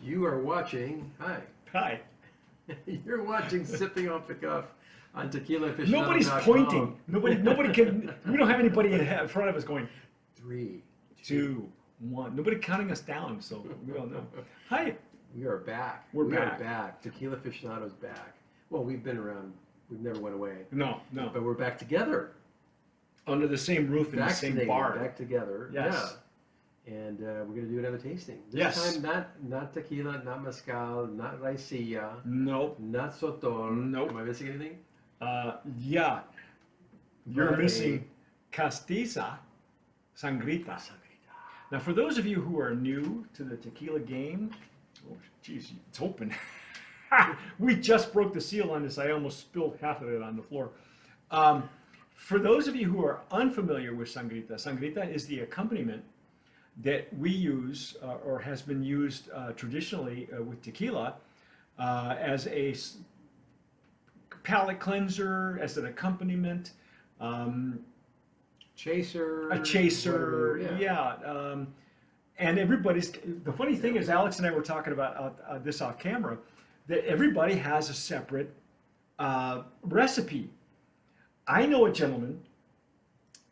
You are watching, Hi. you're watching Sipping Off the Cuff on Tequila Aficionado. Nobody's pointing. Nobody can. We don't have anybody in front of us going 3, 2, 1. Nobody counting us down, so we don't know. Hi. We are back. We're we back. are back. Tequila Aficionado's back. Well, we've been around. We've never went away. No. But we're back together. Under the same roof in the same bar. Back together. Yes. Yeah. And we're going to do another tasting. This Yes. time, not tequila, not mezcal, not raicilla, Nope. not sotol. Nope. Am I missing anything? Yeah. You're But missing Castiza, Sangrita. Now, for those of you who are new to the tequila game, oh, geez, it's open. We just broke the seal on this. I almost spilled half of it on the floor. For those of you who are unfamiliar with Sangrita, Sangrita is the accompaniment that we use or has been used traditionally with tequila as a palate cleanser, as an accompaniment. Chaser. A chaser, whatever, yeah. And everybody's, the funny thing is, Alex and I were talking about this off camera, that everybody has a separate recipe. I know a gentleman,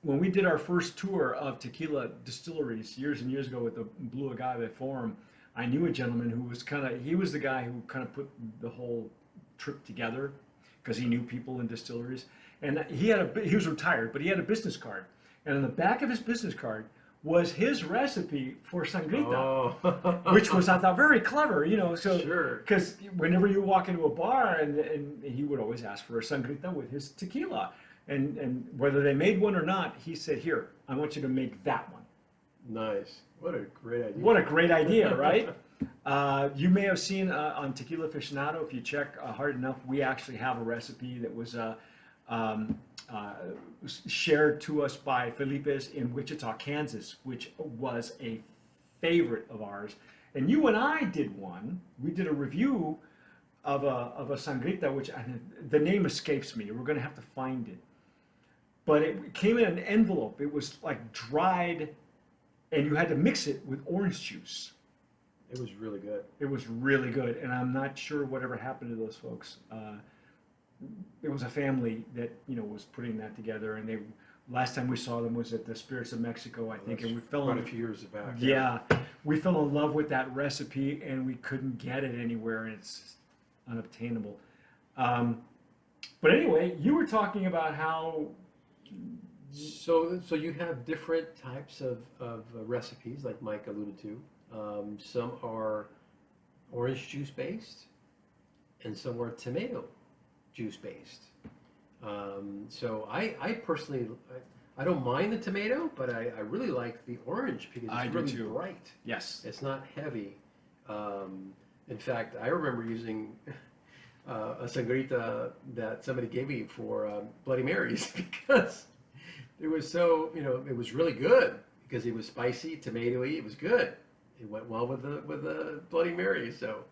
when we did our first tour of tequila distilleries years and years ago with the Blue Agave Forum, I knew a gentleman who was he was the guy who kind of put the whole trip together because he knew people in distilleries. And he was retired, but he had a business card. And on the back of his business card was his recipe for Sangrita, which was, I thought, very clever, so, Sure. because whenever you walk into a bar, and he would always ask for a Sangrita with his tequila. And whether they made one or not, he said, here, I want you to make that one. Nice. What a great idea. What a great idea, right? You may have seen on Tequila Aficionado, if you check hard enough, we actually have a recipe that was shared to us by Felipe's in Wichita, Kansas, which was a favorite of ours. And you and I did one. We did a review of a Sangrita, which the name escapes me. We're going to have to find it. But it came in an envelope. It was like dried, and you had to mix it with orange juice. It was really good. It was really good, and I'm not sure whatever happened to those folks. It was a family that was putting that together, and last time we saw them was at the Spirits of Mexico, I think, and we fell quite in a few years back. Yeah, we fell in love with that recipe, and we couldn't get it anywhere, and it's unobtainable. But anyway, you were talking about how. So you have different types of recipes, like Mike alluded to. Some are orange juice based, and some are tomato juice based. So I personally, I don't mind the tomato, but I really like the orange because it's really bright. Yes. It's not heavy. In fact, I remember using a Sangrita that somebody gave me for Bloody Marys because it was so, it was really good because it was spicy, tomatoey. It was good. It went well with the Bloody Mary, so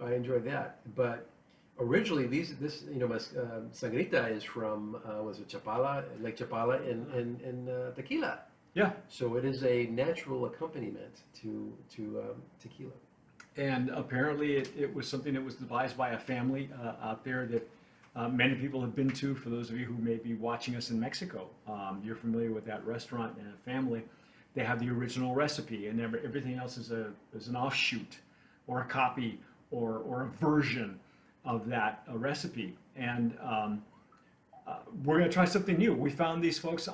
I enjoyed that. But originally, this Sangrita is from was it Chapala, Lake Chapala in Tequila. Yeah. So it is a natural accompaniment to tequila. And apparently, it was something that was devised by a family out there that many people have been to. For those of you who may be watching us in Mexico, you're familiar with that restaurant and a family. They have the original recipe, and everything else is an offshoot, or a copy, or a version of that recipe. And we're going to try something new. We found these folks.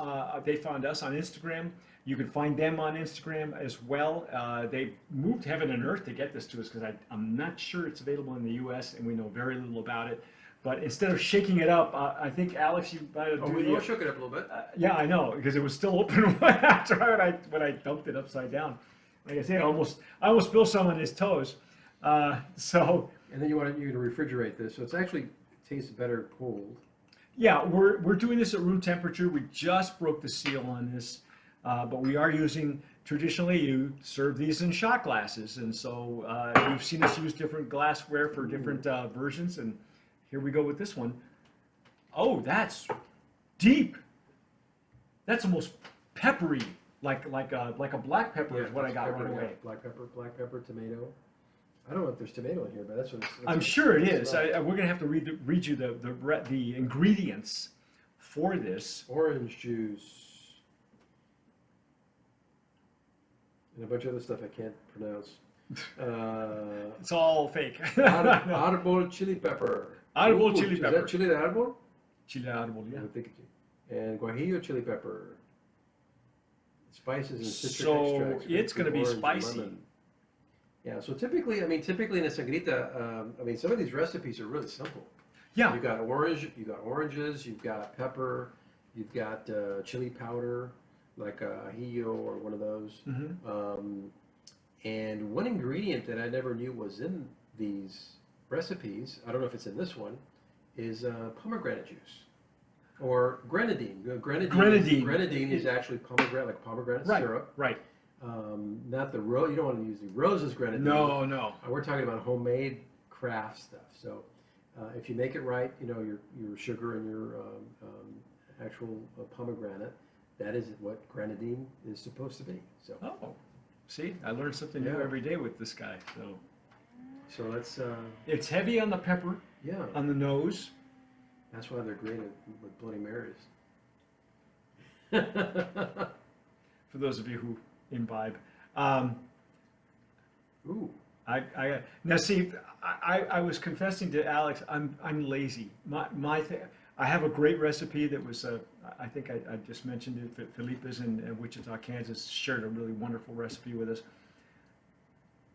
They found us on Instagram. You can find them on Instagram as well. They moved heaven and earth to get this to us because I'm not sure it's available in the U.S. and we know very little about it. But instead of shaking it up, I think, Alex, you might have we shook it up a little bit. Yeah, I know, because it was still open after when I dumped it upside down. Like I said, I almost spilled some on his toes. So. And then you to refrigerate this, so it's actually tastes better cold. Yeah, we're doing this at room temperature. We just broke the seal on this, but we are using. Traditionally, you serve these in shot glasses, and so you've seen us use different glassware for different versions, and here we go with this one. Oh, that's deep. That's almost peppery, like a black pepper is what I got right away. Black pepper, tomato. I don't know if there's tomato in here, but that's what it's. I'm sure it is. We're gonna have to read you the ingredients for this. Orange juice. And a bunch of other stuff I can't pronounce. It's all fake. Árbol chili pepper. Audible chili Is pepper. that chili de árbol? Chile árbol, yeah. I think it's. And guajillo chili pepper. Spices and citric So extracts. it's going to be orange and spicy. lemon. Yeah, so typically in a sangrita, some of these recipes are really simple. Yeah. You got oranges, you've got pepper, you've got chili powder, like ajillo or one of those. Mm-hmm. And one ingredient that I never knew was in these recipes, I don't know if it's in this one, is pomegranate juice. Or grenadine. Grenadine is actually pomegranate syrup. Right. Not the rose. You don't want to use the rose's grenadine. No. We're talking about homemade craft stuff. So if you make it right, your sugar and your actual pomegranate, that is what grenadine is supposed to be. So. Oh, see, I learn something new every day with this guy. So let's. It's heavy on the pepper. Yeah. On the nose. That's why they're great with Bloody Marys. For those of you who imbibe. Ooh. Now see, I was confessing to Alex, I'm lazy. I have a great recipe that was I think I just mentioned it. Felipe's in Wichita, Kansas, shared a really wonderful recipe with us.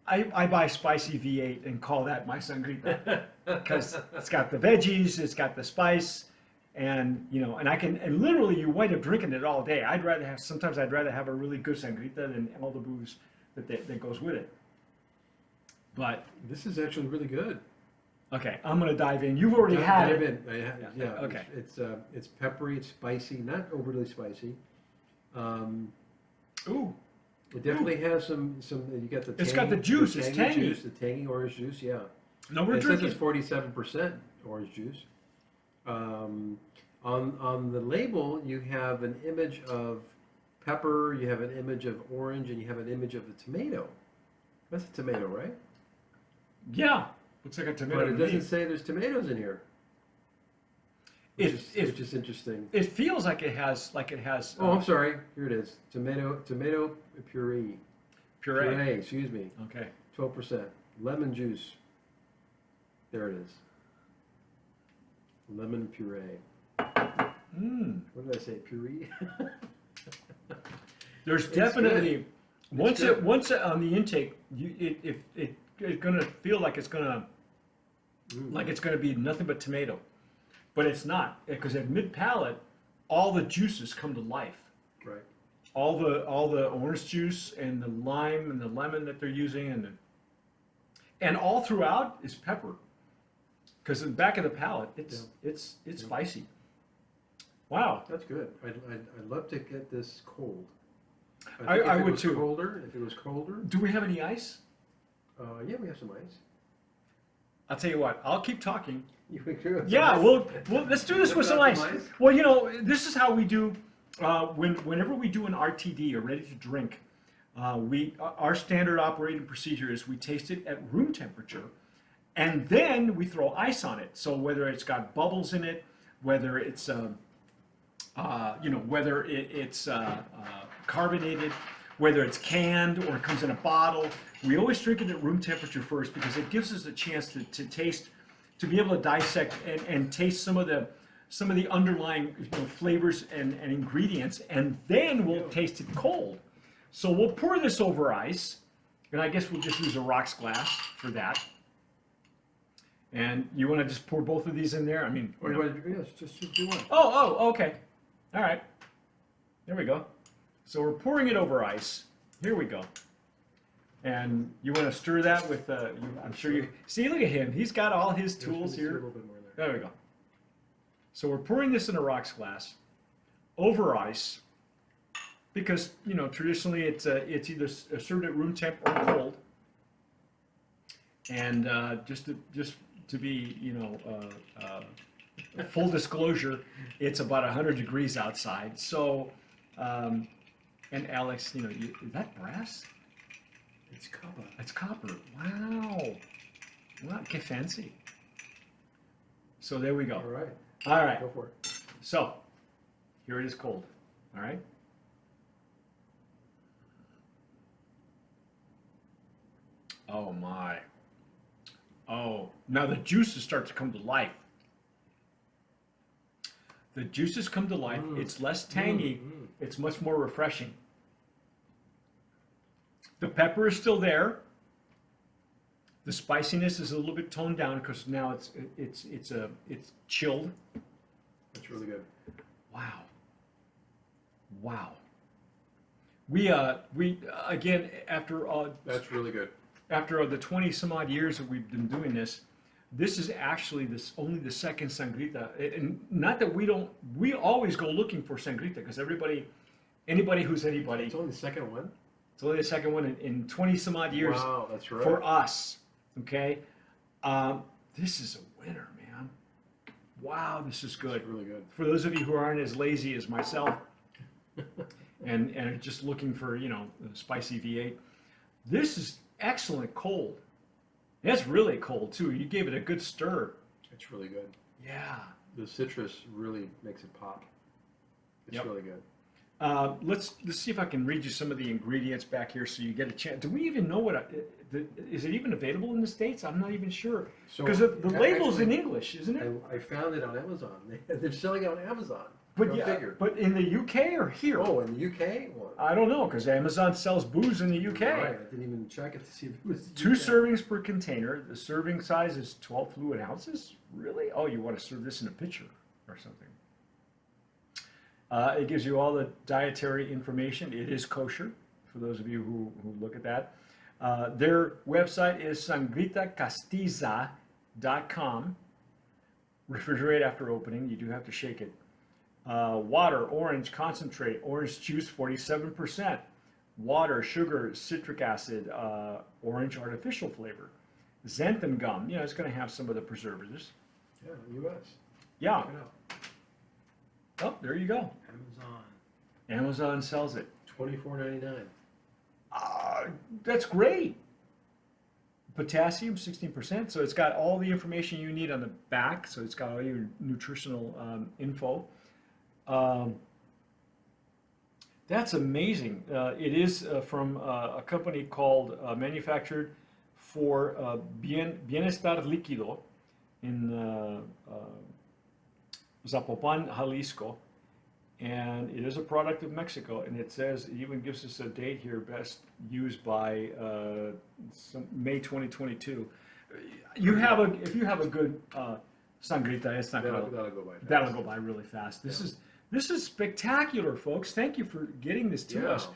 I buy spicy V8 and call that my sangrita because it's got the veggies, it's got the spice, and and literally you wind up drinking it all day. Sometimes I'd rather have a really good sangrita than all the booze that goes with it. But this is actually really good. Okay, I'm gonna dive in. You've already had dive it. in. Yeah. Okay. It's peppery. It's spicy. Not overly spicy. Ooh. It definitely has some. You got the. It's got the juice. It's tangy. Juice, the tangy orange juice. Yeah. No, we're drinking. It says it's 47% orange juice. On the label, you have an image of pepper. You have an image of orange, and you have an image of the tomato. That's a tomato, right? Yeah. Looks like a tomato. But it doesn't say there's tomatoes in here. Which is interesting. It feels like it has. Oh, I'm sorry. Here it is. Tomato puree. Puree. Excuse me. Okay. 12%. Lemon juice. There it is. Lemon puree. What did I say? Puree. There's definitely once it on the intake, it's gonna feel like it's gonna be nothing but tomato. But it's not, because at mid palate, all the juices come to life. Right. All the orange juice and the lime and the lemon that they're using, and all throughout is pepper. Because in the back of the palate, it's spicy. Wow. That's good. I'd love to get this cold. I would too. If it was colder. Do we have any ice? Yeah, we have some ice. I'll tell you what. I'll keep talking. Yeah, well, let's do this with some ice. Well, this is how we do. Whenever we do an RTD, or ready to drink, our standard operating procedure is we taste it at room temperature, and then we throw ice on it. So whether it's got bubbles in it, whether it's carbonated, whether it's canned or it comes in a bottle, we always drink it at room temperature first because it gives us a chance to taste, to be able to dissect and taste some of the underlying flavors and ingredients, and then we'll taste it cold. So we'll pour this over ice, and I guess we'll just use a rocks glass for that. And you want to just pour both of these in there? I mean, yes, just do one. Oh, okay. All right. There we go. So we're pouring it over ice. Here we go. And you want to stir that with, I'm sure you, see, look at him. He's got all his tools here. A little bit more there. There we go. So we're pouring this in a rocks glass over ice because, traditionally it's either served at room temp or cold. And just to be, full disclosure, it's about 100 degrees outside. So, and Alex, is that brass? It's copper. It's copper. Wow. Wow, que fancy. So there we go. All right. All right. Go for it. So here it is cold. All right. Oh my. Oh, now the juices start to come to life. The juices come to life. It's less tangy. It's much more refreshing. The pepper is still there. The spiciness is a little bit toned down because now it's chilled. That's really good. Wow. Wow. We again after That's really good. after the 20 some odd years that we've been doing this, this is actually only the second Sangrita. And not that we always go looking for Sangrita because anybody who's anybody, It's only the second one? it's only the second one in 20 some odd years Wow, that's right. for us. Okay. This is a winner, man. Wow, this is good. It's really good. For those of you who aren't as lazy as myself and are just looking for, a spicy V8, this is excellent cold. It's really cold too. You gave it a good stir. It's really good. Yeah. The citrus really makes it pop. It's Yep. really good. Let's see if I can read you some of the ingredients back here so you get a chance. Do we even know is it even available in the States? I'm not even sure. So, Because the label's actually, in English, isn't it? I found it on Amazon. They're selling it on Amazon. But Go yeah, figure. but in the UK or here? Oh, in the UK? Well, I don't know because Amazon sells booze in the UK. right, I didn't even check it to see if it was the 2 UK. servings per container. The serving size is 12 fluid ounces. Really? Oh, you want to serve this in a pitcher or something. It gives you all the dietary information. It is kosher, for those of you who look at that. Their website is sangritacastiza.com. Refrigerate after opening. You do have to shake it. Water, orange concentrate, orange juice 47%. Water, sugar, citric acid, orange artificial flavor. Xanthan gum. It's going to have some of the preservatives. Yeah, US. Yeah. Check it out. Oh, there you go. Amazon. Amazon sells it. $24.99. That's great. Potassium, 16%. So it's got all the information you need on the back. So it's got all your nutritional info. That's amazing. It is from a company called manufactured for Bienestar Líquido in Zapopan, Jalisco. And it is a product of Mexico, and it says, it even gives us a date here, best used by May 2022. If you have a good Sangrita, it's not That'll gonna, go by fast. that'll go by really fast. This is spectacular, folks. Thank you for getting this to us.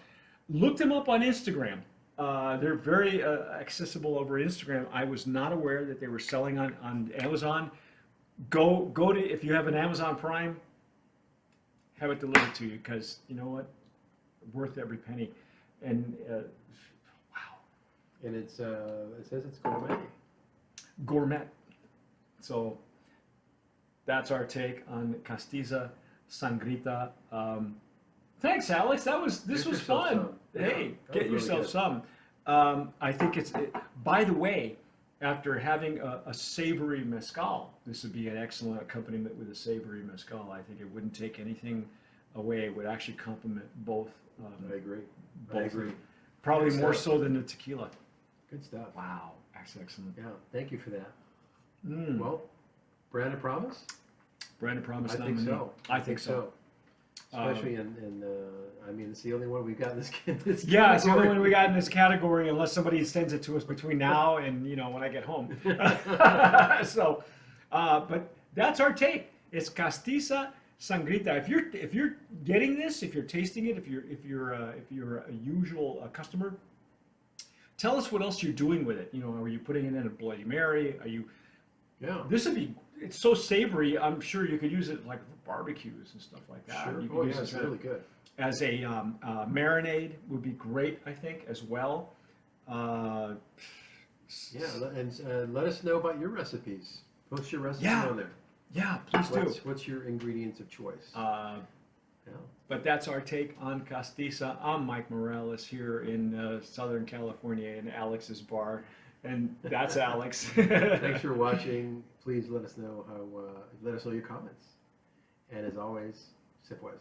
Look them up on Instagram. They're very accessible over Instagram. I was not aware that they were selling on Amazon. Go to, if you have an Amazon Prime, have it delivered to you because you know what, worth every penny. And wow, And it says it's gourmet. gourmet. So that's our take on Castiza Sangrita. Thanks, Alex. This Get was yourself fun. some. Hey, Yeah, that get was really yourself good. some. I think by the way, after having a savory mezcal, this would be an excellent accompaniment with a savory mezcal. I think it wouldn't take anything away. It would actually complement both. I agree. Both. I agree. Probably Good more stuff. so than the tequila. Good stuff. Wow, that's excellent. Yeah, thank you for that. Mm. Well, Brandon promise? Brandon promised I think nominee. so. I think so. Especially I mean, it's the only one we've got in this Yeah, it's the only category. one we got in this category, unless somebody sends it to us between now and when I get home. So, but that's our take. It's Castiza Sangrita. If you're getting this, if you're tasting it, if you're a usual customer, tell us what else you're doing with it. Are you putting it in a Bloody Mary? Are you? Yeah. This would be. It's so savory. I'm sure you could use it like for barbecues and stuff like that. Sure. You could Oh, use yeah, it it's as really good. as a marinade would be great, I think, as well. Yeah, and let us know about your recipes. Post your recipes Yeah. on there. Yeah, please do. What's your ingredients of choice? Yeah. But that's our take on Castiza. I'm Mike Morales here in Southern California in Alex's bar, and that's Alex. Thanks for watching. Please let us know your comments. And as always, sip wisely.